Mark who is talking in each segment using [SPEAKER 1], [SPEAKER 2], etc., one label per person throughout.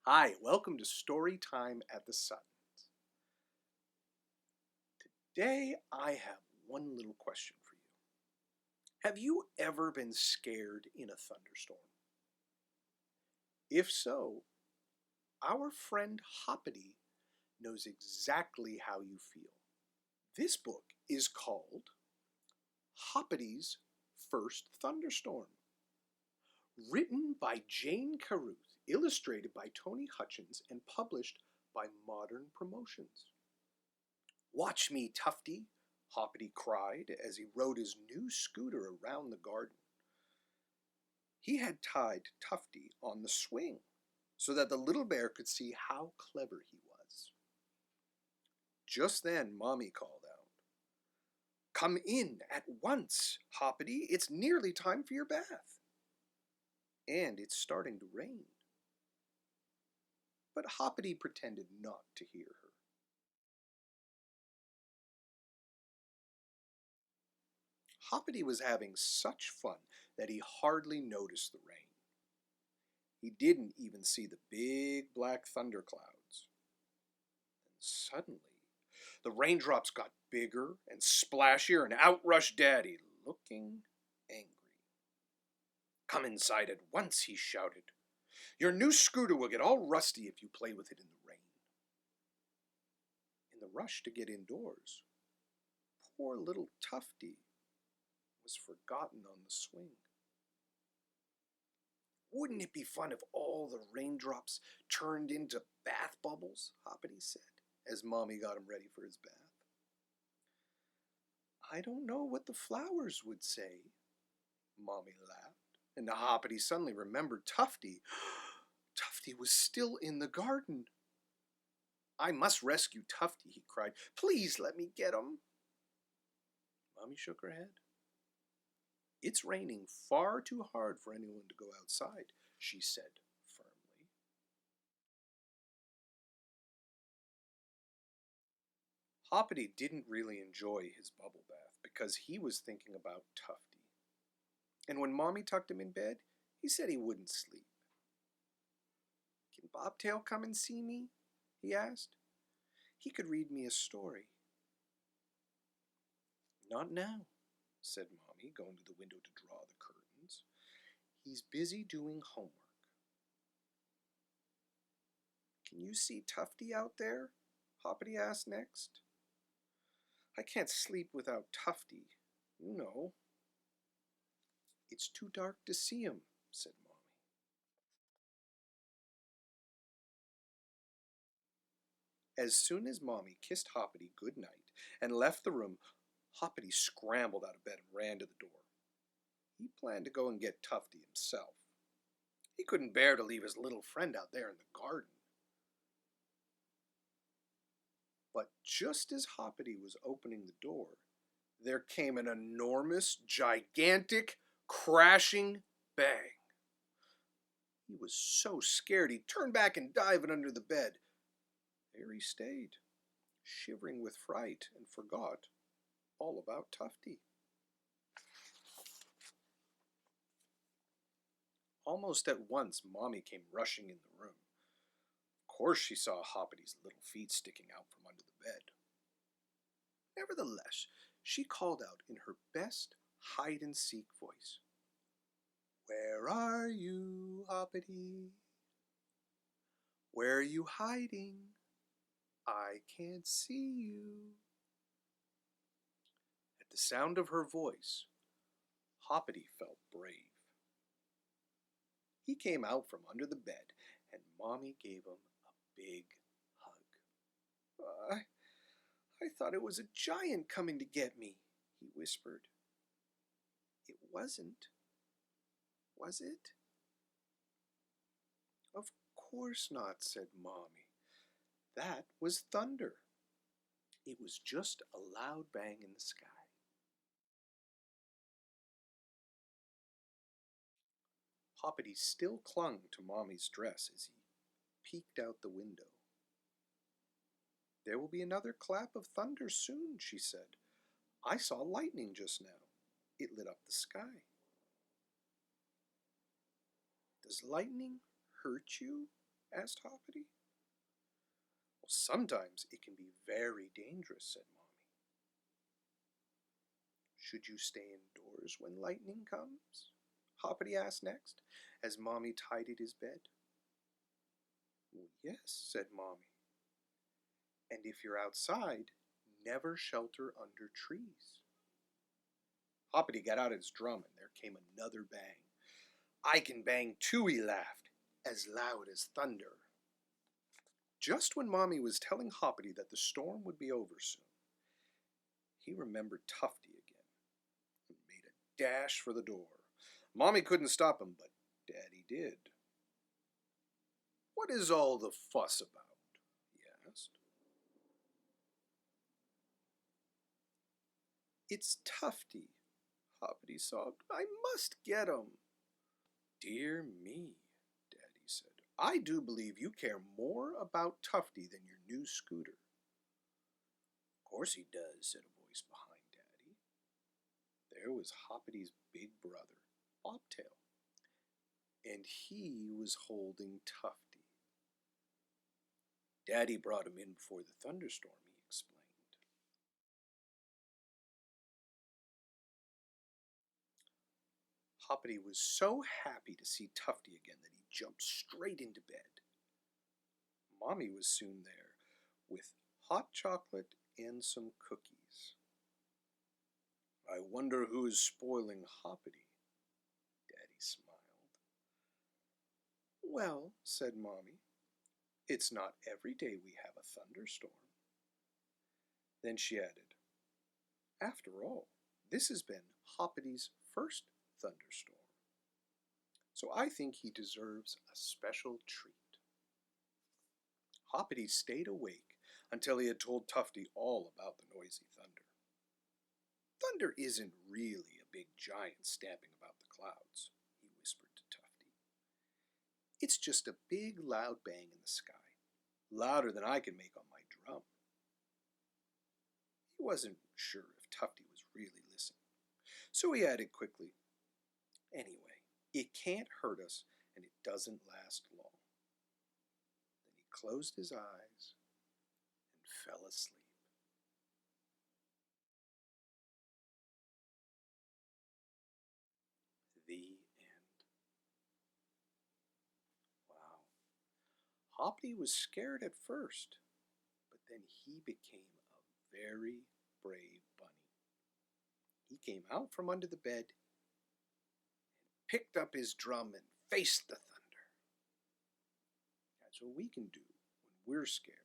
[SPEAKER 1] Hi, welcome to Story Time at the Suttons. Today I have one little question for you. Have you ever been scared in a thunderstorm? If so, our friend Hoppity knows exactly how you feel. This book is called Hoppitys' First Thunderstorm, written by Jane Carruth, illustrated by Tony Hutchings, and published by Modern Promotions. "Watch me, Tufte," Hoppity cried as he rode his new scooter around the garden. He had tied Tufte on the swing so that the little bear could see how clever he was. Just then, Mommy called out, "Come in at once, Hoppity. It's nearly time for your bath. And it's starting to rain." But Hoppity pretended not to hear her. Hoppity was having such fun that he hardly noticed the rain. He didn't even see the big black thunderclouds. And suddenly, the raindrops got bigger and splashier, and out rushed Daddy, looking angry. "Come inside at once," he shouted. "Your new scooter will get all rusty if you play with it in the rain." In the rush to get indoors, poor little Tufte was forgotten on the swing. "Wouldn't it be fun if all the raindrops turned into bath bubbles?" Hoppity said, as Mommy got him ready for his bath. "I don't know what the flowers would say," Mommy laughed, and Hoppity suddenly remembered Tufte. Tufte was still in the garden. "I must rescue Tufte," he cried. "Please let me get him." Mommy shook her head. "It's raining far too hard for anyone to go outside," she said firmly. Hoppity didn't really enjoy his bubble bath because he was thinking about Tufte. And when Mommy tucked him in bed, he said he wouldn't sleep. "Can Bobtail come and see me?" he asked. "He could read me a story." "Not now," said Mommy, going to the window to draw the curtains. "He's busy doing homework." "Can you see Tufte out there?" Hoppity asked next. "I can't sleep without Tufte, you know." "It's too dark to see him," said Mommy. As soon as Mommy kissed Hoppity good night and left the room, Hoppity scrambled out of bed and ran to the door. He planned to go and get Tufte himself. He couldn't bear to leave his little friend out there in the garden. But just as Hoppity was opening the door, there came an enormous, gigantic, crashing bang. He was so scared he turned back and dived under the bed. There he stayed, shivering with fright, and forgot all about Tufte. Almost at once, Mommy came rushing in the room. Of course she saw Hoppity's little feet sticking out from under the bed. Nevertheless, she called out in her best hide-and-seek voice, "Where are you, Hoppity? Where are you hiding? I can't see you." At the sound of her voice, Hoppity felt brave. He came out from under the bed, and Mommy gave him a big hug. I thought it was a giant coming to get me," he whispered. "It wasn't, was it?" "Of course not," said Mommy. "That was thunder. It was just a loud bang in the sky." Hoppity still clung to Mommy's dress as he peeked out the window. "There will be another clap of thunder soon," she said. "I saw lightning just now. It lit up the sky." "Does lightning hurt you?" asked Hoppity. Well, sometimes it can be very dangerous, said Mommy. Should you stay indoors when lightning comes? Hoppity asked next, as Mommy tidied his bed. Well, yes, said Mommy. And if you're outside, never shelter under trees. Hoppity got out his drum, and there came another bang. I can bang too, he laughed, as loud as thunder. Just when Mommy was telling Hoppity that the storm would be over soon, he remembered Tufte again and made a dash for the door. Mommy couldn't stop him, but Daddy did. What is all the fuss about? He asked. It's Tufte, Hoppity sobbed. I must get him. Dear me, Daddy said. I do believe you care more about Tufte than your new scooter. Of course he does, said a voice behind Daddy. There was Hoppity's big brother, Bobtail, and he was holding Tufte. Daddy brought him in before the thunderstorm, he explained. Hoppity was so happy to see Tufte again that he jumped straight into bed. Mommy was soon there with hot chocolate and some cookies. I wonder who is spoiling Hoppity, Daddy smiled. Well, said Mommy, it's not every day we have a thunderstorm. Then she added, after all, this has been Hoppity's first thunderstorm, so I think he deserves a special treat. Hoppity stayed awake until he had told Tufte all about the noisy thunder. Thunder isn't really a big giant stamping about the clouds, he whispered to Tufte. It's just a big loud bang in the sky, louder than I can make on my drum. He wasn't sure if Tufte was really listening, so he added quickly, anyway, it can't hurt us and it doesn't last long. Then he closed his eyes and fell asleep. The end. Wow. Hoppity was scared at first, but then he became a very brave bunny. He came out from under the bed and picked up his drum and faced the thunder. That's what we can do when we're scared.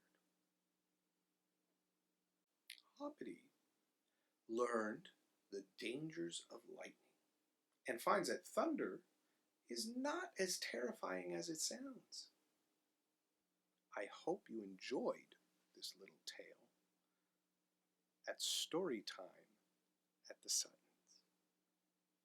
[SPEAKER 1] Hoppity learned the dangers of lightning and finds that thunder is not as terrifying as it sounds. I hope you enjoyed this little tale at story time at the Sun.